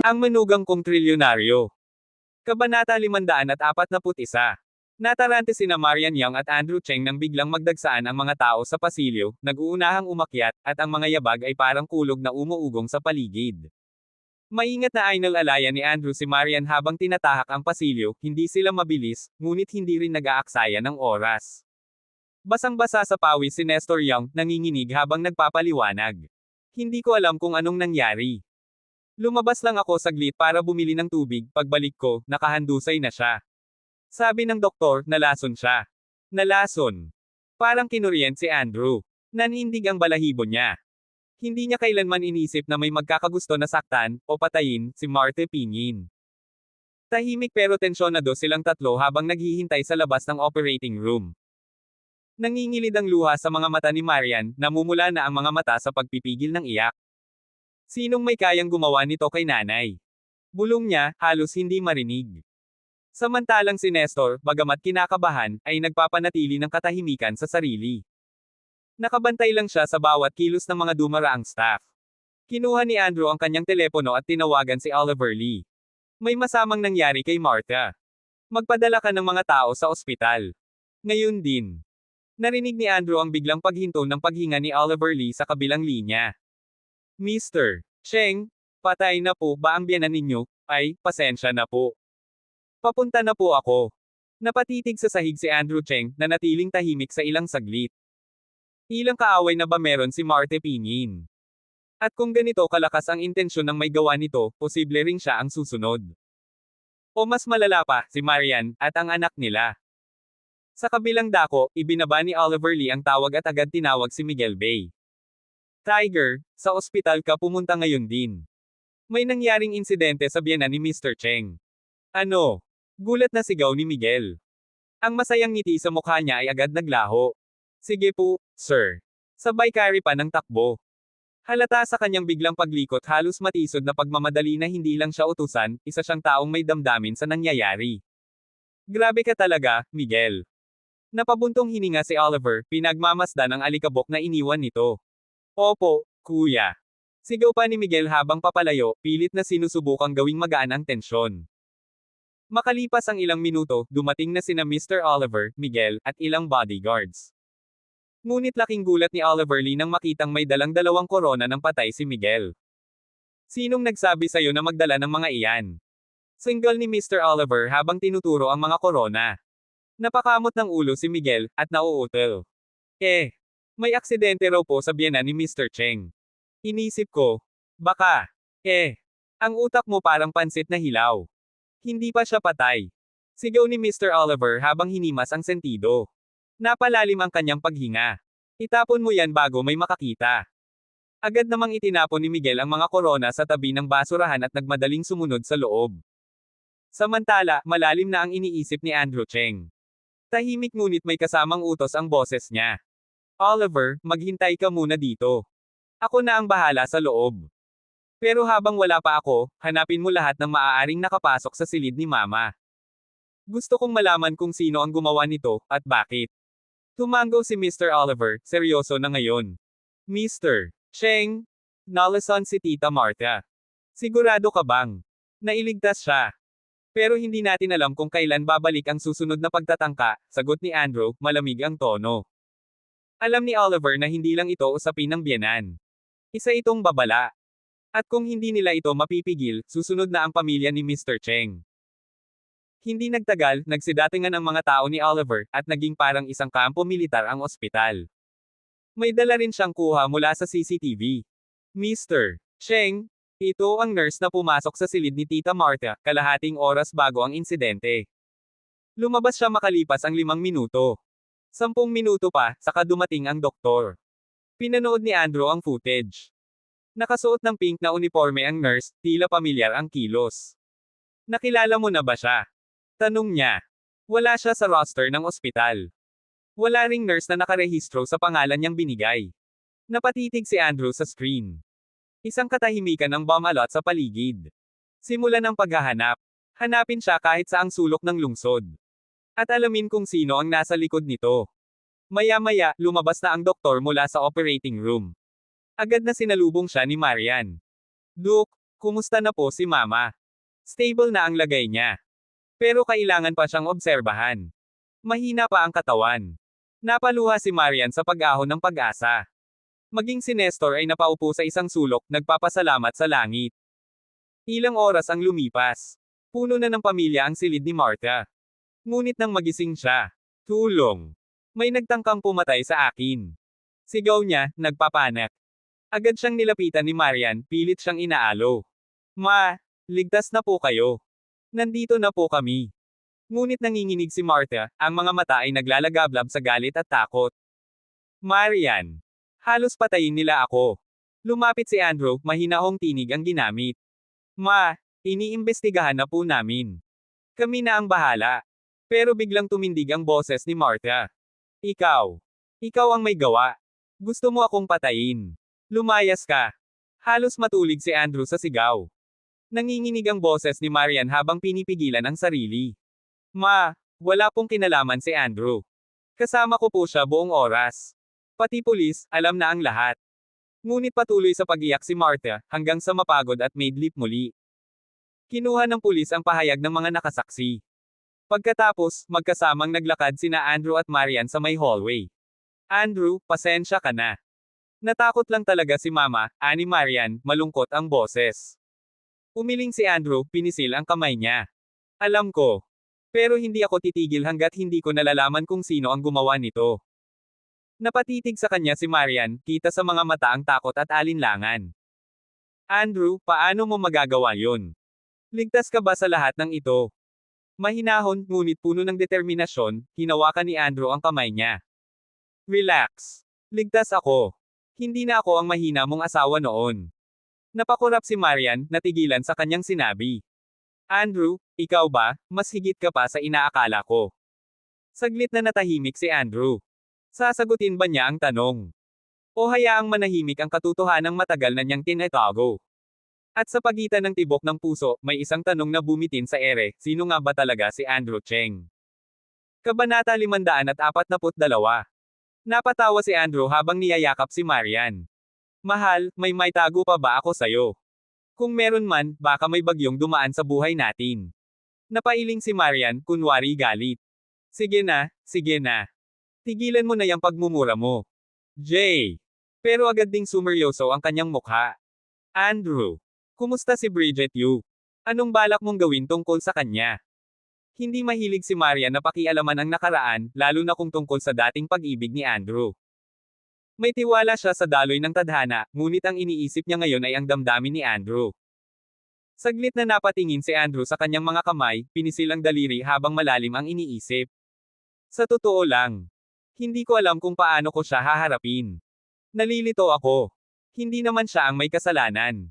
Ang manugang kong trilyonaryo. Kabanata 541. Natarante sina Marian Young at Andrew Cheng nang biglang magdagsaan ang mga tao sa pasilyo, nag-uunahang umakyat, at ang mga yabag ay parang kulog na umuugong sa paligid. Maingat na inalalayan ni Andrew si Marian habang tinatahak ang pasilyo, hindi sila mabilis, ngunit hindi rin nag-aaksaya ng oras. Basang-basa sa pawis si Nestor Young, nanginginig habang nagpapaliwanag. Hindi ko alam kung anong nangyari. Lumabas lang ako saglit para bumili ng tubig, pagbalik ko, nakahandusay na siya. Sabi ng doktor, nalason siya. Nalason. Parang kinurient si Andrew. Nanindig ang balahibo niya. Hindi niya kailanman inisip na may magkakagusto na saktan, o patayin, si Marte Pinyin. Tahimik pero tensyonado silang tatlo habang naghihintay sa labas ng operating room. Nangingilid ang luha sa mga mata ni Marian, namumula na ang mga mata sa pagpipigil ng iyak. Sinong may kayang gumawa nito kay nanay? Bulong niya, halos hindi marinig. Samantalang si Nestor, bagamat kinakabahan, ay nagpapanatili ng katahimikan sa sarili. Nakabantay lang siya sa bawat kilos ng mga dumaraang staff. Kinuha ni Andrew ang kanyang telepono at tinawagan si Oliver Lee. May masamang nangyari kay Martha. Magpadala ka ng mga tao sa ospital. Ngayon din. Narinig ni Andrew ang biglang paghinto ng paghinga ni Oliver Lee sa kabilang linya. Mr. Cheng, patay na po ba ang biyenan ninyo? Ay, pasensya na po. Papunta na po ako. Napatitig sa sahig si Andrew Cheng, na natiling tahimik sa ilang saglit. Ilang kaaway na ba meron si Marte Pinyin? At kung ganito kalakas ang intensyon ng may gawa nito, posible ring siya ang susunod. O mas malala pa, si Marian, at ang anak nila. Sa kabilang dako, ibinaba ni Oliver Lee ang tawag at agad tinawag si Miguel Bay. Tiger, sa ospital ka pumunta ngayon din. May nangyaring insidente sa biyenan ni Mr. Cheng. Ano? Gulat na sigaw ni Miguel. Ang masayang ngiti sa mukha niya ay agad naglaho. Sige po, sir. Sabay carry pa ng takbo. Halata sa kanyang biglang paglikot halos matisod na pagmamadali na hindi lang siya utusan, isa siyang taong may damdamin sa nangyayari. Grabe ka talaga, Miguel. Napabuntong hininga si Oliver, pinagmamasdan ang alikabok na iniwan nito. Opo, kuya. Sigaw pa ni Miguel habang papalayo, pilit na sinusubukang gawing magaan ang tensyon. Makalipas ang ilang minuto, dumating na sina Mr. Oliver, Miguel, at ilang bodyguards. Ngunit laking gulat ni Oliver Lee nang makitang may dalang dalawang korona ng patay si Miguel. Sinong nagsabi sa'yo na magdala ng mga iyan? Single ni Mr. Oliver habang tinuturo ang mga korona. Napakamot ng ulo si Miguel, at nauutal. May aksidente raw po sa biyenan ni Mr. Cheng. Inisip ko, baka, ang utak mo parang pansit na hilaw. Hindi pa siya patay. Sigaw ni Mr. Oliver habang hinimas ang sentido. Napalalim ang kanyang paghinga. Itapon mo yan bago may makakita. Agad namang itinapon ni Miguel ang mga korona sa tabi ng basurahan at nagmadaling sumunod sa loob. Samantala, malalim na ang iniisip ni Andrew Cheng. Tahimik ngunit may kasamang utos ang boses niya. Oliver, maghintay ka muna dito. Ako na ang bahala sa loob. Pero habang wala pa ako, hanapin mo lahat ng maaaring nakapasok sa silid ni Mama. Gusto kong malaman kung sino ang gumawa nito, at bakit. Tumango si Mr. Oliver, seryoso na ngayon. Mr. Cheng, nalason si Tita Martha. Sigurado ka bang? Nailigtas siya. Pero hindi natin alam kung kailan babalik ang susunod na pagtatangka, sagot ni Andrew, malamig ang tono. Alam ni Oliver na hindi lang ito usapin ng biyenan. Isa itong babala. At kung hindi nila ito mapipigil, susunod na ang pamilya ni Mr. Cheng. Hindi nagtagal, nagsidatingan ang mga tao ni Oliver, at naging parang isang kampo militar ang ospital. May dala rin siyang kuha mula sa CCTV. Mr. Cheng, ito ang nurse na pumasok sa silid ni Tita Martha, kalahating oras bago ang insidente. Lumabas siya makalipas ang 5 minuto. 10 minuto pa, saka dumating ang doktor. Pinanood ni Andrew ang footage. Nakasuot ng pink na uniforme ang nurse, tila pamilyar ang kilos. Nakilala mo na ba siya? Tanong niya. Wala siya sa roster ng ospital. Wala ring nurse na nakarehistro sa pangalan niyang binigay. Napatitig si Andrew sa screen. Isang katahimikan ang bomb alert sa paligid. Simulan ang paghahanap. Hanapin siya kahit saang sulok ng lungsod. At alamin kung sino ang nasa likod nito. Maya-maya, lumabas na ang doktor mula sa operating room. Agad na sinalubong siya ni Marian. Duke, Kumusta na po si Mama? Stable na ang lagay niya. Pero kailangan pa siyang obserbahan. Mahina pa ang katawan. Napaluha si Marian sa pag-ahon ng pag-asa. Maging si Nestor ay napaupo sa isang sulok, nagpapasalamat sa langit. Ilang oras ang lumipas. Puno na ng pamilya ang silid ni Martha. Ngunit nang magising siya, tulong. May nagtangkang pumatay sa akin. Sigaw niya, nagpapanak. Agad siyang nilapitan ni Marian, pilit siyang inaalo. Ma, ligtas na po kayo. Nandito na po kami. Ngunit nanginginig si Martha, ang mga mata ay naglalagablab sa galit at takot. Marian. Halos patayin nila ako. Lumapit si Andrew, mahinahong tinig ang ginamit. Ma, iniimbestigahan na po namin. Kami na ang bahala. Pero biglang tumindig ang boses ni Martha. Ikaw. Ikaw ang may gawa. Gusto mo akong patayin. Lumayas ka. Halos matulig si Andrew sa sigaw. Nanginginig ang boses ni Marian habang pinipigilan ang sarili. Ma, wala pong kinalaman si Andrew. Kasama ko po siya buong oras. Pati pulis, alam na ang lahat. Ngunit patuloy sa pag-iyak si Martha, hanggang sa mapagod at maidlip muli. Kinuha ng pulis ang pahayag ng mga nakasaksi. Pagkatapos, magkasamang naglakad sina Andrew at Marian sa may hallway. Andrew, pasensya ka na. Natakot lang talaga si Mama, ani Marian, malungkot ang boses. Umiling si Andrew, pinisil ang kamay niya. Alam ko. Pero hindi ako titigil hanggat hindi ko nalalaman kung sino ang gumawa nito. Napatitig sa kanya si Marian, kita sa mga mata ang takot at alinlangan. Andrew, paano mo magagawa yun? Ligtas ka ba sa lahat ng ito? Mahinahon, ngunit puno ng determinasyon, hinawakan ni Andrew ang kamay niya. Relax. Ligtas ako. Hindi na ako ang mahina mong asawa noon. Napakurap si Marian, natigilan sa kanyang sinabi. Andrew, ikaw ba, mas higit ka pa sa inaakala ko. Saglit na natahimik si Andrew. Sasagutin ba niya ang tanong? O hayaang manahimik ang katotohanang matagal na niyang tinatago? At sa pagitan ng tibok ng puso, may isang tanong na bumitin sa ere, sino nga ba talaga si Andrew Cheng? Kabanata 542. Napatawa si Andrew habang niyayakap si Marian. Mahal, may tago pa ba ako sayo? Kung meron man, baka may bagyong dumaan sa buhay natin. Napailing si Marian, kunwari galit. Sige na, sige na. Tigilan mo na yung pagmumura mo. Jay. Pero agad ding sumeryoso ang kanyang mukha. Andrew. Kumusta si Bridget Yu? Anong balak mong gawin tungkol sa kanya? Hindi mahilig si Marian na pakialaman ang nakaraan, lalo na kung tungkol sa dating pag-ibig ni Andrew. May tiwala siya sa daloy ng tadhana, ngunit ang iniisip niya ngayon ay ang damdamin ni Andrew. Saglit na napatingin si Andrew sa kanyang mga kamay, pinisil ang daliri habang malalim ang iniisip. Sa totoo lang, hindi ko alam kung paano ko siya haharapin. Nalilito ako. Hindi naman siya ang may kasalanan.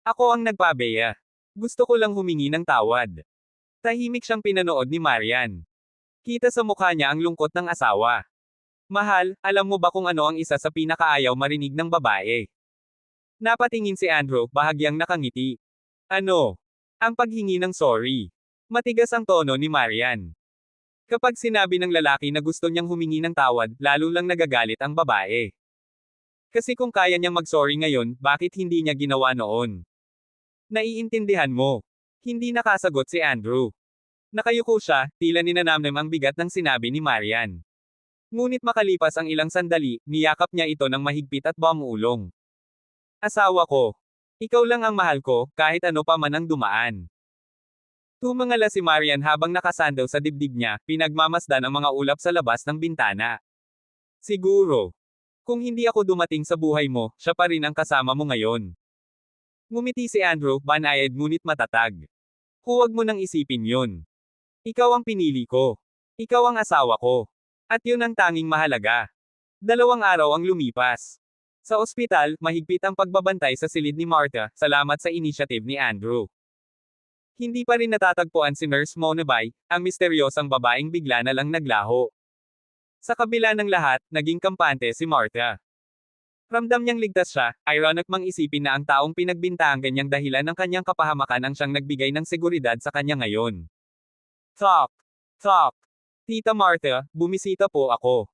Ako ang nagpabeya. Gusto ko lang humingi ng tawad. Tahimik siyang pinanood ni Marian. Kita sa mukha niya ang lungkot ng asawa. Mahal, alam mo ba kung ano ang isa sa pinakaayaw marinig ng babae? Napatingin si Andrew, bahagyang nakangiti. Ano? Ang paghingi ng sorry. Matigas ang tono ni Marian. Kapag sinabi ng lalaki na gusto niyang humingi ng tawad, lalo lang nagagalit ang babae. Kasi kung kaya niyang mag-sorry ngayon, bakit hindi niya ginawa noon? Naiintindihan mo. Hindi nakasagot si Andrew. Nakayuko siya, tila ninanamnam ang bigat ng sinabi ni Marian. Ngunit makalipas ang ilang sandali, niyakap niya ito ng mahigpit at bumulong. Asawa ko. Ikaw lang ang mahal ko, kahit ano pa man ang dumaan. Tumangala si Marian habang nakasandaw sa dibdib niya, pinagmamasdan ang mga ulap sa labas ng bintana. Siguro. Kung hindi ako dumating sa buhay mo, siya pa rin ang kasama mo ngayon. Ngumiti si Andrew, banayad ngunit matatag. Huwag mo nang isipin yun. Ikaw ang pinili ko. Ikaw ang asawa ko. At yun ang tanging mahalaga. 2 araw ang lumipas. Sa ospital, mahigpit ang pagbabantay sa silid ni Martha, salamat sa initiative ni Andrew. Hindi pa rin natatagpuan si Nurse Monabay, ang misteryosang babaeng bigla na lang naglaho. Sa kabila ng lahat, naging kampante si Martha. Ramdam niyang ligtas siya, ironic mang isipin na ang taong pinagbintangan niyang dahilan ng kanyang kapahamakan ang siyang nagbigay ng seguridad sa kanya ngayon. Talk. Talk. Tita Martha, bumisita po ako.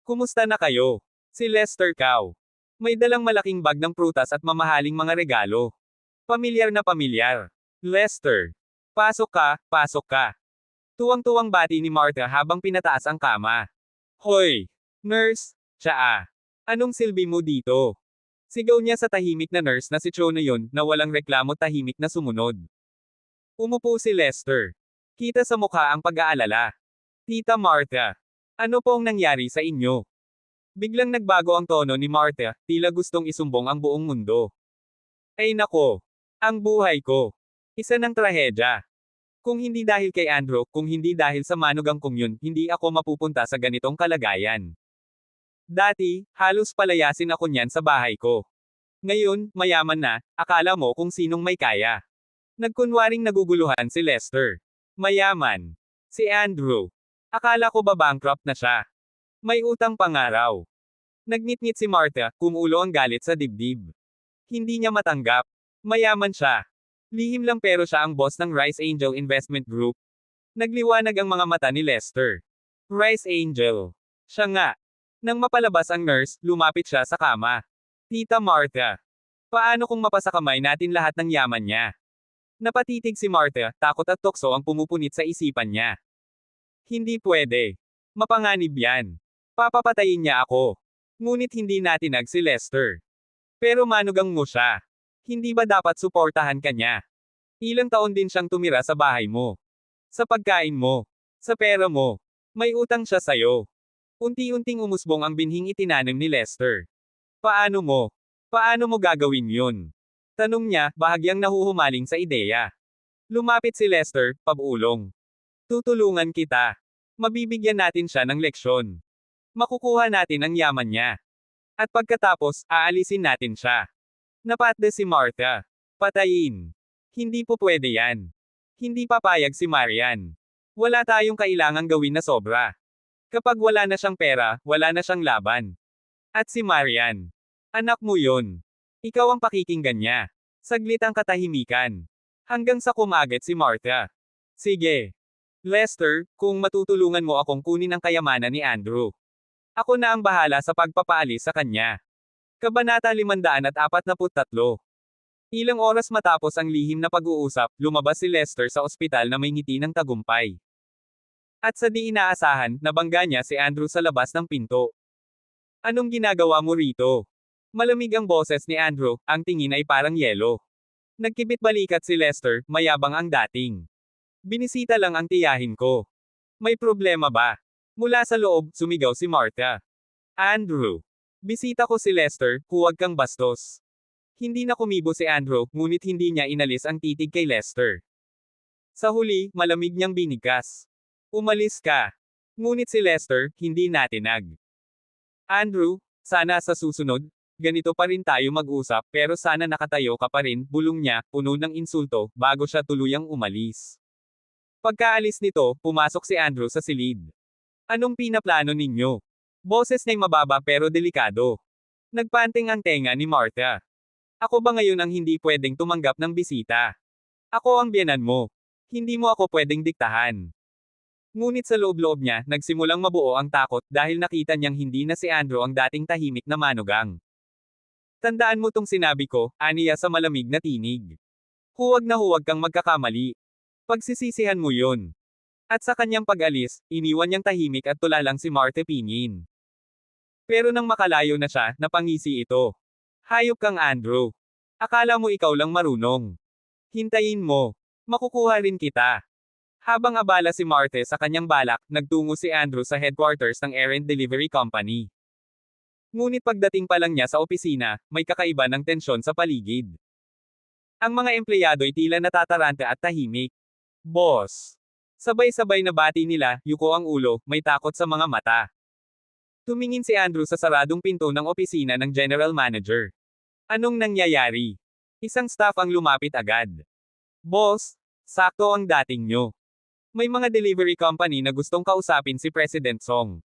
Kumusta na kayo? Si Lester Cow. May dalang malaking bag ng prutas at mamahaling mga regalo. Pamilyar na pamilyar. Lester. Pasok ka, pasok ka. Tuwang-tuwang bati ni Martha habang pinataas ang kama. Hoy! Nurse! Tsaa! Anong silbi mo dito? Sigaw niya sa tahimik na nurse na si Cho na yun, na walang reklamo tahimik na sumunod. Umupo si Lester. Kita sa mukha ang pag-aalala. Tita Martha. Ano pong nangyari sa inyo? Biglang nagbago ang tono ni Martha, tila gustong isumbong ang buong mundo. Ay nako! Ang buhay ko! Isa ng trahedya. Kung hindi dahil kay Andrew, kung hindi dahil sa manugang kong yun, hindi ako mapupunta sa ganitong kalagayan. Dati, halos palayasin ako niyan sa bahay ko. Ngayon, mayaman na, akala mo kung sinong may kaya. Nagkunwaring naguguluhan si Lester. Mayaman. Si Andrew. Akala ko ba bankrupt na siya? May utang pangaraw. Nagnitngit si Martha, kumulo ang galit sa dibdib. Hindi niya matanggap. Mayaman siya. Lihim lang pero siya ang boss ng Rice Angel Investment Group. Nagliwanag ang mga mata ni Lester. Rice Angel. Siya nga. Nang mapalabas ang nurse, lumapit siya sa kama. Tita Martha. Paano kung mapasakamay natin lahat ng yaman niya? Napatitig si Martha, takot at tukso ang pumupunit sa isipan niya. Hindi pwede. Mapanganib yan. Papapatayin niya ako. Ngunit hindi natinag si Lester. Pero manugang mo siya. Hindi ba dapat suportahan ka niya? Ilang taon din siyang tumira sa bahay mo. Sa pagkain mo. Sa pera mo. May utang siya sa'yo. Unti-unting umusbong ang binhing itinanim ni Lester. Paano mo? Paano mo gagawin yun? Tanong niya, bahagyang nahuhumaling sa ideya. Lumapit si Lester, pabulong. Tutulungan kita. Mabibigyan natin siya ng leksyon. Makukuha natin ang yaman niya. At pagkatapos, aalisin natin siya. Napatde si Martha. Patayin. Hindi po pwede yan. Hindi papayag si Marian. Wala tayong kailangang gawin na sobra. Kapag wala na siyang pera, wala na siyang laban. At si Marian. Anak mo yun. Ikaw ang pakikinggan niya. Saglit ang katahimikan. Hanggang sa kumagat si Martha. Sige. Lester, kung matutulungan mo akong kunin ang kayamanan ni Andrew. Ako na ang bahala sa pagpapaalis sa kanya. Kabanata 543. Ilang oras matapos ang lihim na pag-uusap, lumabas si Lester sa ospital na may ngiti ng tagumpay. At sa di inaasahan, nabangga niya si Andrew sa labas ng pinto. Anong ginagawa mo rito? Malamig ang boses ni Andrew, ang tingin ay parang yelo. Nagkibit balikat si Lester, mayabang ang dating. Binisita lang ang tiyahin ko. May problema ba? Mula sa loob, sumigaw si Martha. Andrew. Bisita ko si Lester, huwag kang bastos. Hindi na kumibo si Andrew, ngunit hindi niya inalis ang titig kay Lester. Sa huli, malamig niyang binigkas. Umalis ka. Ngunit si Lester, hindi natinag. Andrew, sana sa susunod, ganito pa rin tayo mag-usap, pero sana nakatayo ka pa rin, bulong niya, puno ng insulto, bago siya tuluyang umalis. Pagkaalis nito, pumasok si Andrew sa silid. Anong pinaplano ninyo? Boses niya'y mababa pero delikado. Nagpanting ang tenga ni Martha. Ako ba ngayon ang hindi pwedeng tumanggap ng bisita? Ako ang biyenan mo. Hindi mo ako pwedeng diktahan. Ngunit sa loob-loob niya, nagsimulang mabuo ang takot dahil nakita niyang hindi na si Andrew ang dating tahimik na manugang. Tandaan mo tong sinabi ko, aniya sa malamig na tinig. Huwag na huwag kang magkakamali. Pagsisisihan mo yun. At sa kanyang pag-alis, iniwan niyang tahimik at tulalang si Martha Pinin. Pero nang makalayo na siya, napangisi ito. Hayop kang Andrew. Akala mo ikaw lang marunong. Hintayin mo. Makukuha rin kita. Habang abala si Martha sa kanyang balak, nagtungo si Andrew sa headquarters ng errand delivery company. Ngunit pagdating pa lang niya sa opisina, may kakaiba ng tensyon sa paligid. Ang mga empleyado'y tila natataranta at tahimik. Boss. Sabay-sabay na bati nila, yuko ang ulo, may takot sa mga mata. Tumingin si Andrew sa saradong pinto ng opisina ng general manager. Anong nangyayari? Isang staff ang lumapit agad. Boss, sakto ang dating nyo. May mga delivery company na gustong kausapin si President Song.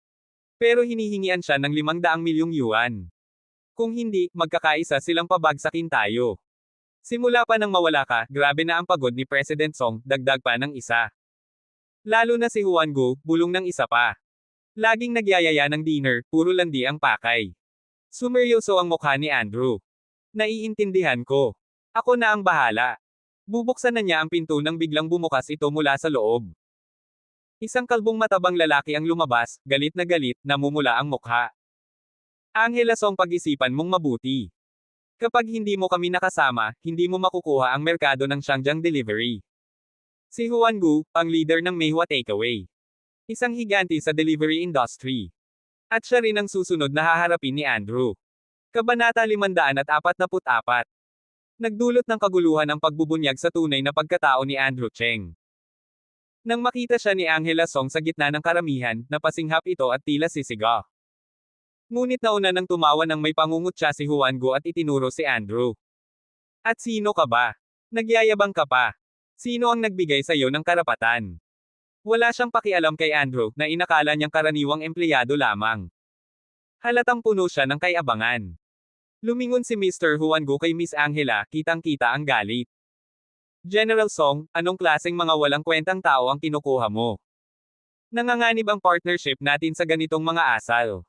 Pero hinihingian siya ng 500 milyong yuan. Kung hindi, magkakaisa silang pabagsakin tayo. Simula pa nang mawala ka, grabe na ang pagod ni President Song, dagdag pa ng isa. Lalo na si Juan Gu, bulong ng isa pa. Laging nagyayaya ng dinner, puro landi ang pakay. Sumeryoso ang mukha ni Andrew. Naiintindihan ko. Ako na ang bahala. Bubuksan na niya ang pinto nang biglang bumukas ito mula sa loob. Isang kalbong matabang lalaki ang lumabas, galit, namumula ang mukha. Angela Song, pag-isipan mong mabuti. Kapag hindi mo kami nakasama, hindi mo makukuha ang merkado ng Shangjang Delivery. Si Huan Gu, ang leader ng Meihua Takeaway. Isang higante sa delivery industry. At siya rin ang susunod na haharapin ni Andrew. Kabanata 544. Nagdulot ng kaguluhan ang pagbubunyag sa tunay na pagkatao ni Andrew Cheng. Nang makita siya ni Angela Song sa gitna ng karamihan, napasinghap ito at tila sisigaw. Ngunit nauna nang tumawa nang may pangungutya si Huan Gu at itinuro si Andrew. At sino ka ba? Nagyayabang ka pa. Sino ang nagbigay sa iyo ng karapatan? Wala siyang pakialam kay Andrew na inakala niyang karaniwang empleyado lamang. Halatang puno siya ng kayabangan. Lumingon si Mr. Huan Gu kay Miss Angela, kitang-kita ang galit. General Song, anong klaseng mga walang kwentang tao ang kinukuha mo? Nanganganib ang partnership natin sa ganitong mga asal.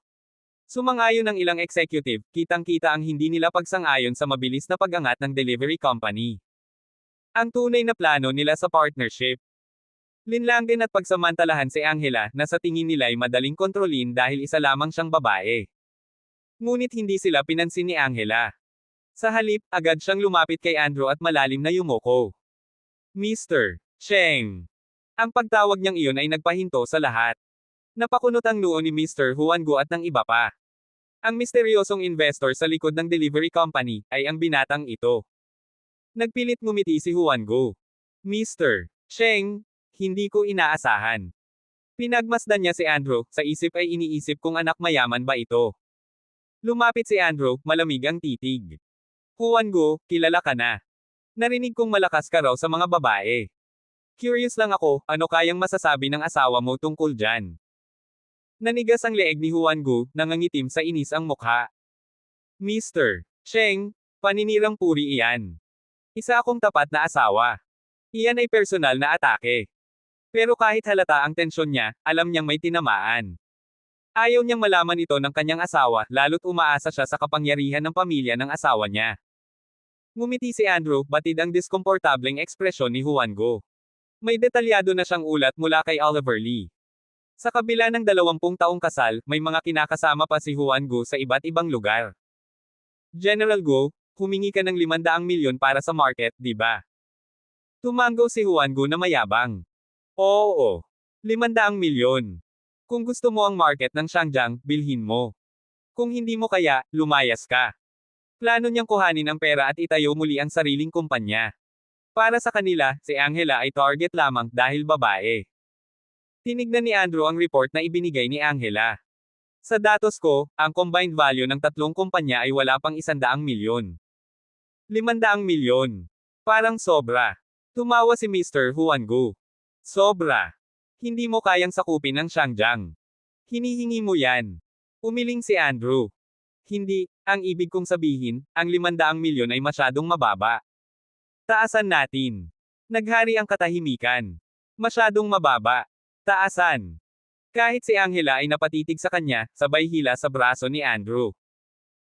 Sumang-ayon ang ilang executive, kitang-kita ang hindi nila pagsang-ayon sa mabilis na pag-angat ng delivery company. Ang tunay na plano nila sa partnership. Linlangin at pagsamantalahan si Angela na sa tingin nila ay madaling kontrolin dahil isa lamang siyang babae. Ngunit hindi sila pinansin ni Angela. Sa halip, agad siyang lumapit kay Andrew at malalim na yumuko. Mr. Cheng. Ang pagtawag niyang iyon ay nagpahinto sa lahat. Napakunot ang noo ni Mr. Huan Gu at ng iba pa. Ang misteryosong investor sa likod ng delivery company ay ang binatang ito. Nagpilit ngumiti si Huan Gu. Mr. Cheng, hindi ko inaasahan. Pinagmasdan niya si Andrew, sa isip ay iniisip kung anak mayaman ba ito. Lumapit si Andrew, malamig ang titig. Huan Gu, kilala ka na. Narinig kong malakas ka raw sa mga babae. Curious lang ako, ano kayang masasabi ng asawa mo tungkol dyan? Nanigas ang leeg ni Huan Gu, nangangitim sa inis ang mukha. Mr. Cheng, paninirang puri iyan. Isa akong tapat na asawa. Iyan ay personal na atake. Pero kahit halata ang tensyon niya, alam niyang may tinamaan. Ayaw niyang malaman ito ng kanyang asawa, lalo't umaasa siya sa kapangyarihan ng pamilya ng asawa niya. Ngumiti si Andrew, batid ang diskomportableng ekspresyon ni Huan Gu. May detalyado na siyang ulat mula kay Oliver Lee. Sa kabila ng 20 taong kasal, may mga kinakasama pa si Huan Gu sa iba't ibang lugar. General Gu, humingi ka ng 500 milyon para sa market, di ba? Tumango si Huan Gu na mayabang. Oo. 500 milyon. Kung gusto mo ang market ng Shangjang, bilhin mo. Kung hindi mo kaya, lumayas ka. Plano niyang kuhanin ang pera at itayo muli ang sariling kumpanya. Para sa kanila, si Angela ay target lamang dahil babae. Tinignan ni Andrew ang report na ibinigay ni Angela. Sa datos ko, ang combined value ng tatlong kumpanya ay wala pang 100 milyon. 500 milyon. Parang sobra. Tumawa si Mr. Huan Gu. Sobra. Hindi mo kayang sakupin ang Shangjang. Hinihingi mo yan. Umiling si Andrew. Hindi, ang ibig kong sabihin, ang 500 milyon ay masyadong mababa. Taasan natin. Naghari ang katahimikan. Masyadong mababa. Taasan. Kahit si Angela ay napatitig sa kanya, sabay hila sa braso ni Andrew.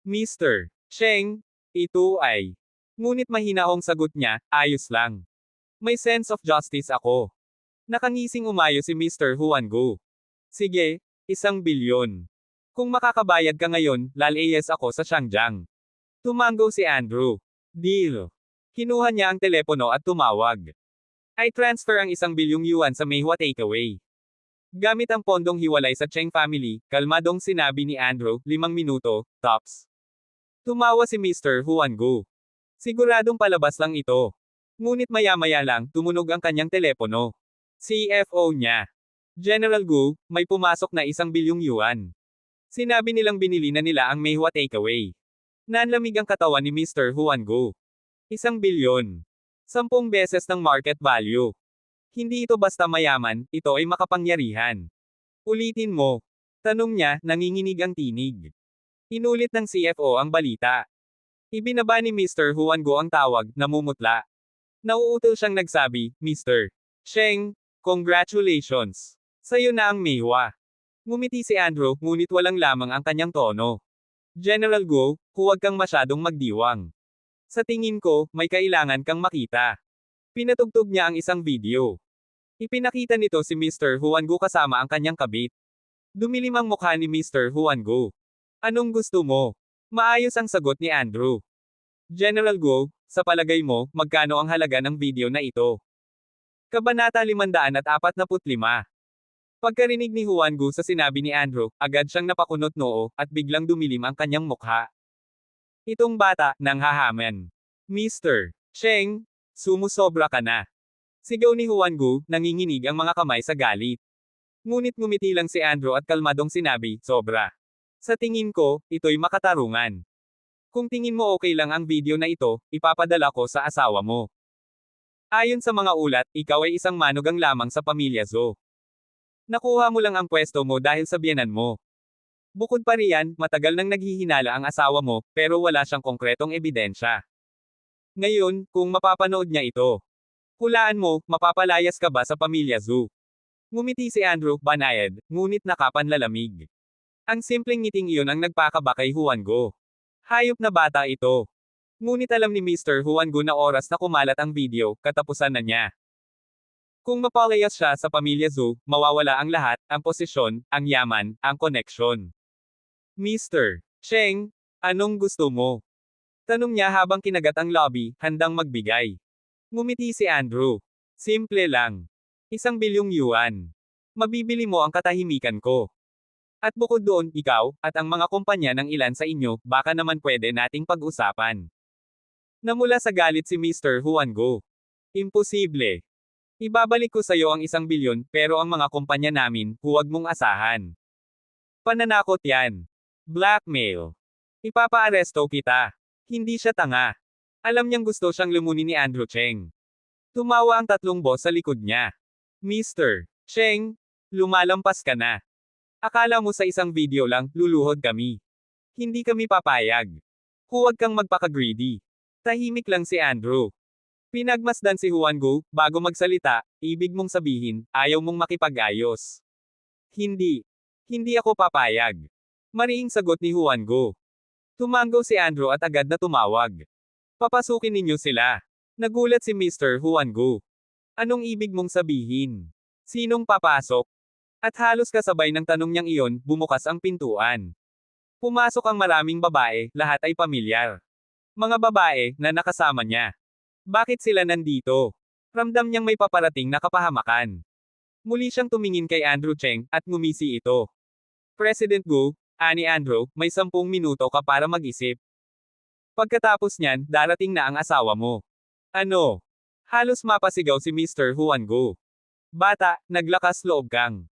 Mr. Cheng, ito ay. Ngunit mahinahong sagot niya, ayos lang. May sense of justice ako. Nakangising umayo si Mr. Huan Gu. Sige, 1 bilyon. Kung makakabayad ka ngayon, lalayas ako sa Shangjang. Tumango si Andrew. Deal. Kinuha niya ang telepono at tumawag. I transfer ang 1 bilyong yuan sa Meihua Takeaway. Gamit ang pondong hiwalay sa Cheng family, kalmadong sinabi ni Andrew, 5 minuto, tops. Tumawa si Mr. Huan Gu. Siguradong palabas lang ito. Ngunit maya-maya lang, tumunog ang kanyang telepono. CFO niya. General Gu, may pumasok na 1 bilyong yuan. Sinabi nilang binili na nila ang Meihua Takeaway. Nanlamig ang katawan ni Mr. Huan Gu. 1 bilyon. 10 beses ng market value. Hindi ito basta mayaman, ito ay makapangyarihan. Ulitin mo. Tanong niya, nanginginig ang tinig. Inulit ng CFO ang balita. Ibinaba ni Mr. Huan Gu ang tawag, namumutla. Nauutal siyang nagsabi, Mr. Cheng, congratulations. Sa'yo na ang Meihua. Ngumiti si Andrew, ngunit walang lamang ang kanyang tono. General Gu, huwag kang masyadong magdiwang. Sa tingin ko, may kailangan kang makita. Pinatugtog niya ang isang video. Ipinakita nito si Mr. Huanggu kasama ang kanyang kabit. Dumilim ang mukha ni Mr. Huanggu. Anong gusto mo? Maayos ang sagot ni Andrew. General Guo, sa palagay mo, magkano ang halaga ng video na ito? Kabanata 545. Pagkarinig ni Huanggu sa sinabi ni Andrew, agad siyang napakunot noo, at biglang dumilim ang kanyang mukha. Itong bata, nanghahaman. Mr. Cheng, sumusobra ka na. Sigaw ni Huanggu, nanginginig ang mga kamay sa galit. Ngunit ngumiti lang si Andrew at kalmadong sinabi, sobra. Sa tingin ko, ito'y makatarungan. Kung tingin mo okay lang ang video na ito, ipapadala ko sa asawa mo. Ayon sa mga ulat, ikaw ay isang manugang lamang sa pamilya Zhou. Nakuha mo lang ang pwesto mo dahil sa biyenan mo. Bukod pa riyan, matagal nang naghihinala ang asawa mo, pero wala siyang konkretong ebidensya. Ngayon, kung mapapanood niya ito, hulaan mo, mapapalayas ka ba sa pamilya Zhou? Ngumiti si Andrew, banayad, ngunit nakapanlalamig. Ang simpleng ngiting iyon ang nagpakaba kay Huanggu. Hayop na bata ito. Ngunit alam ni Mr. Huanggu na oras na kumalat ang video, katapusan na niya. Kung mapalayas siya sa pamilya Zhou, mawawala ang lahat, ang posisyon, ang yaman, ang koneksyon. Mr. Cheng, anong gusto mo? Tanong niya habang kinagat ang lobby, handang magbigay. Ngumiti si Andrew. Simple lang. 1 bilyong yuan. Mabibili mo ang katahimikan ko. At bukod doon, ikaw, at ang mga kumpanya ng ilan sa inyo, baka naman pwede nating pag-usapan. Namula sa galit si Mr. Huanggu. Imposible. Ibabalik ko sa iyo ang 1 bilyon, pero ang mga kumpanya namin, huwag mong asahan. Pananakot yan. Blackmail. Ipapaaresto kita. Hindi siya tanga. Alam niyang gusto siyang lumunin ni Andrew Cheng. Tumawa ang 3 boss sa likod niya. Mr. Cheng, lumalampas ka na. Akala mo sa isang video lang, luluhod kami. Hindi kami papayag. Huwag kang magpaka-greedy. Tahimik lang si Andrew. Pinagmasdan si Huanggu, bago magsalita, ibig mong sabihin, ayaw mong makipag-ayos. Hindi. Hindi ako papayag. Mariing sagot ni Huanggu. Tumango si Andrew at agad na tumawag. Papasukin ninyo sila. Nagulat si Mr. Huanggu. Anong ibig mong sabihin? Sinong papasok? At halos kasabay ng tanong niyang iyon, bumukas ang pintuan. Pumasok ang maraming babae, lahat ay pamilyar. Mga babae, na nakasama niya. Bakit sila nandito? Ramdam niyang may paparating na kapahamakan. Muli siyang tumingin kay Andrew Cheng, at ngumisi ito. President Gu, ani Andrew, may 10 minuto ka para mag-isip. Pagkatapos niyan, darating na ang asawa mo. Ano? Halos mapasigaw si Mr. Huanggu. Bata, naglakas loob kang.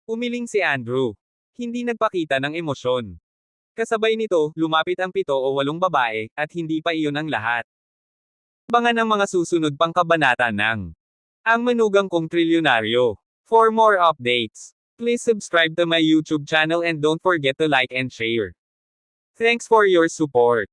Umiling si Andrew. Hindi nagpakita ng emosyon. Kasabay nito, lumapit ang 7 o 8 babae, at hindi pa iyon ang lahat. Abangan ang mga susunod pang kabanata ng Ang Manugang Kong Trilyonaryo. For more updates, please subscribe to my YouTube channel and don't forget to like and share. Thanks for your support.